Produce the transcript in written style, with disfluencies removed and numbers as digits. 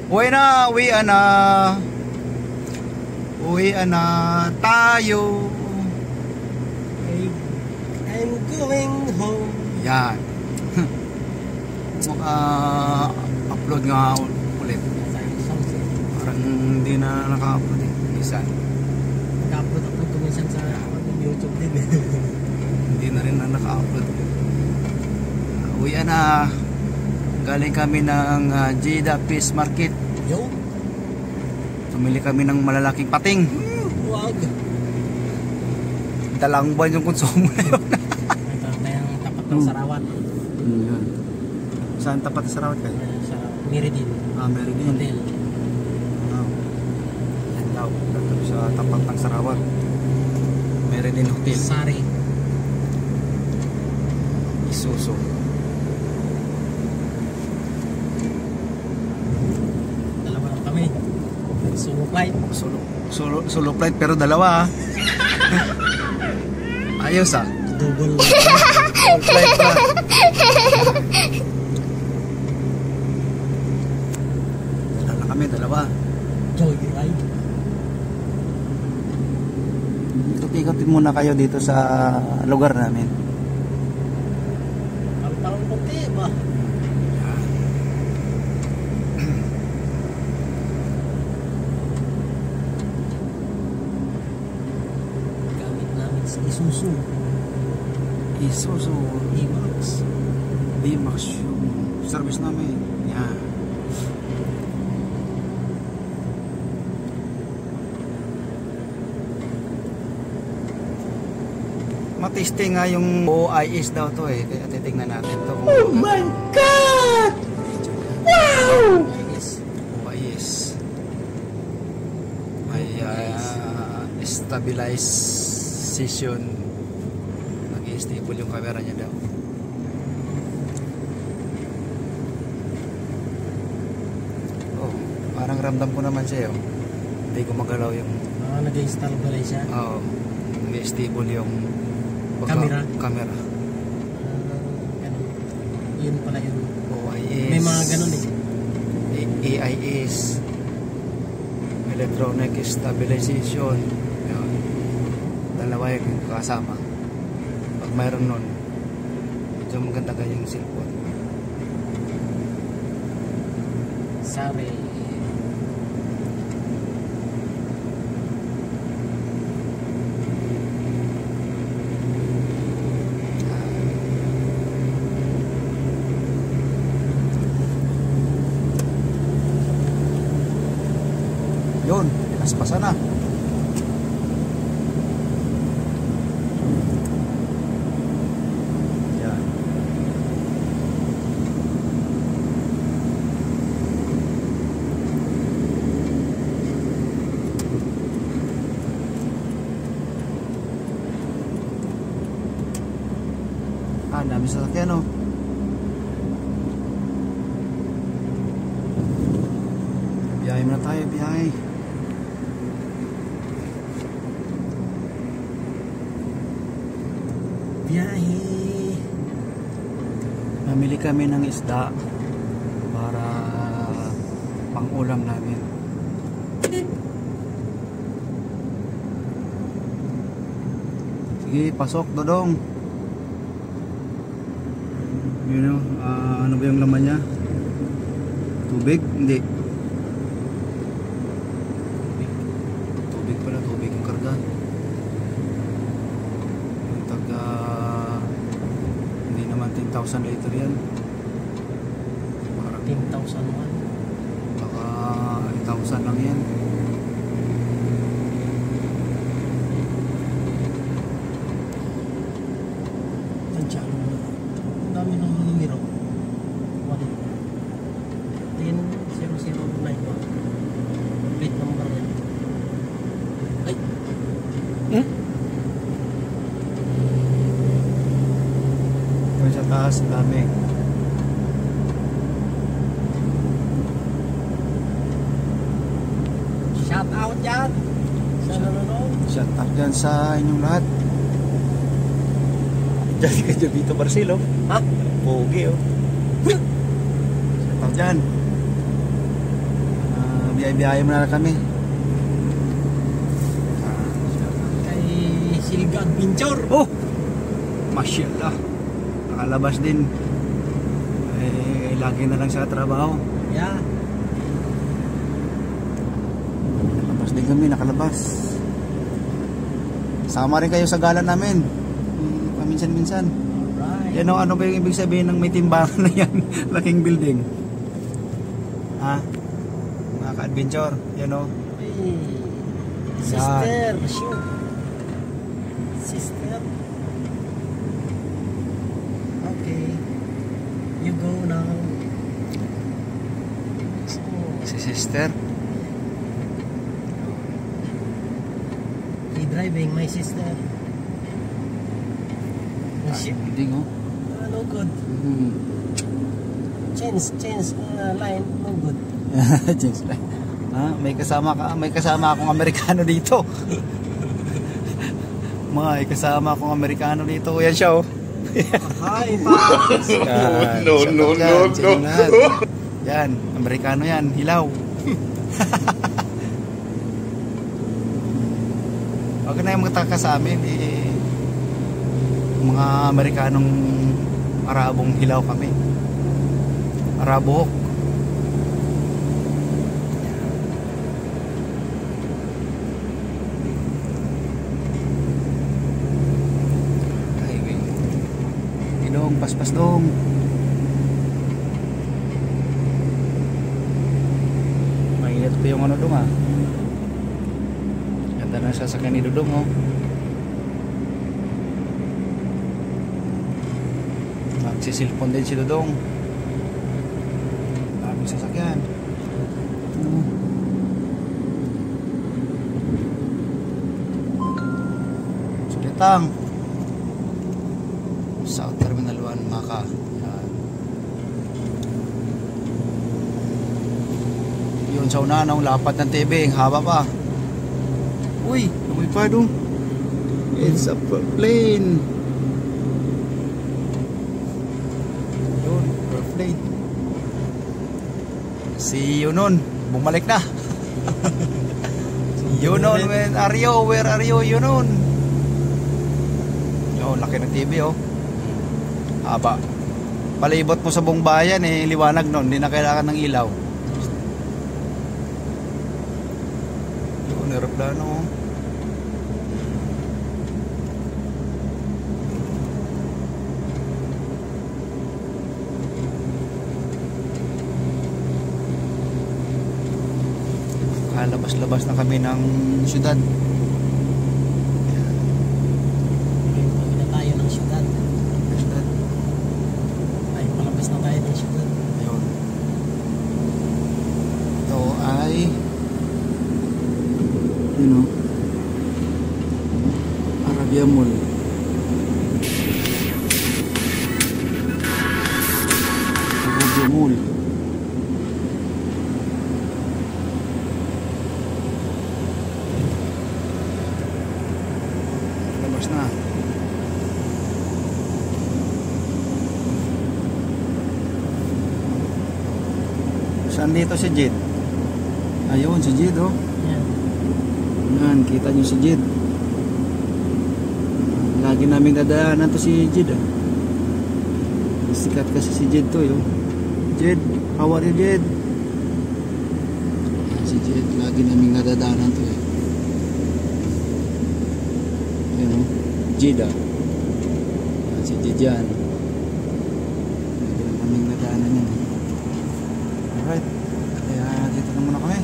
Uwian na. Uwian na tayo. I'm going home. Yan. Upload nga ulit. Parang hindi na naka-upload eh. Minsan. Naka-upload ko minsan sa YouTube din eh. Hindi na rin na naka-upload. Uwian na. Galing kami ng Jeddah Fish Market. Yo. Tumili kami ng malalaking pating. Wag. Dalang buwan yung konsumo na yun. Ito yung tapat ng Sarawat. Yan. Saan tapat ng Sarawat kayo? Sa Meridin. Meridin. Hotel. Yan daw. Dito sa tapat ng Sarawat. Meridin Hotel. Sari. Isuso. Dalawa lang kami. Solo flight. Solo flight pero dalawa. Ayos ah. Double. Solo flight pa. Dala kami, dalawa. Joyride. Ikot-ikotin muna kayo dito sa lugar namin. Parang konti ba? Gamit namin sa Isuzu. Isuzu D-Max. D-Max yung service namin. Yan. Matiste nga yung OIS daw to eh. Kaya titignan natin to. Oh my God! Wow! OIS. May stabilization. Nag-i-stable yung camera niya daw. Oh, parang ramdam ko naman siya oh. Hindi ko magalaw yung nag-install pala siya. Oo. Nag-i-stable yung Camera. Camera. Ganun. Yun pala yun. OIS. May mga ganun eh. AIS. Electronic Stabilization. Yan. Dalawa yung kasama. Pag mayroon nun, medyo maganda kayong cellphone. Sari. Yun, pinaspasan na. Yan. Dami sa sakyan oh. Biyahe na tayo, biyahe. Biyahe. Namili kami ng isda para pang-ulam namin. Sige, pasok, Dodong. Yun o, ano ba yung laman niya? Tubig? Hindi. Tubig pala, tubig yung karga. Yung taga, hindi naman 10,000 liter yan. Parang 10,000 man. baka 8,000 lang yan. Tansya mo. Ang dami ng numero. 10,009 ba? Plate number yan. Ay! Yung sa taas, dami. Shout out dyan! Sa nanonood. Shout out dyan sa inyong lahat. Diyan ka dyan dito, Marcelo. Ha? Pogi oh. Shout out dyan. biyahe muna na kami. Kay Silga Adventure. Oh! Masyaallah. Nakalabas din. Lagi na lang sa trabaho. Yeah. Nakalabas din kami, nakalabas. Sama rin kayo sa gala namin. Paminsan-minsan. Alright. Yan o, ano ba yung ibig sabihin ng may timbangan na yan? Laking building. Ha? Mga ka-adventure. Yan o. Hey. Sister, shoot. Sister. Okay. You go now. Si sister. He driving my sister. Oh, shit. Hindi o. No good. Change line, no good. James Lai. Ha? May kasama akong Amerikano dito. May kasama akong Amerikano dito. Yan siya oh. Hi, Paps. No. Yan, Amerikano yan, hilaw. Wag na yung magtaka sa amin mga Amerikanong Arabong hilaw kami. Arabohok. Highway. Dong, paspas dong. Mainit pa yung ano dong ah. Ganda na sasakyan ni Dudong oh. Magsisilpon din si Dudong. Daming sasakyan. Sulitang South Terminal 1 Maka. Yun sa unanong lapat ng TV, haba pa. Uy, lumipad oh. It's a plane. Yun, plane. Si Yunon, bumalik na. Yunon, where are you? Where are you, Yunon? Yun, laki ng TV oh. Haba. Palibot mo sa buong bayan liwanag nun, hindi na kailangan ng ilaw. Yun, aeroplano oh. Labas-labas na kami ng syudad. Pauwi na tayo ng syudad. Ay, palabas na tayo ng syudad. Ayun. Ito ay Arabia Mall. Arabia Mall. Na. Saan dito si Jid? Ayun si Jid oh. Yan, kita nyo si Jid. Lagi namin dadaanan to si Jid ah. Sikat kasi si Jid to yun. Jid, how are you Jid? Si Jid, lagi namin nadadaanan to eh. Jida. Si Jijan. Hindi na kaming nadaanan yan. Alright. Kaya dito na muna kami.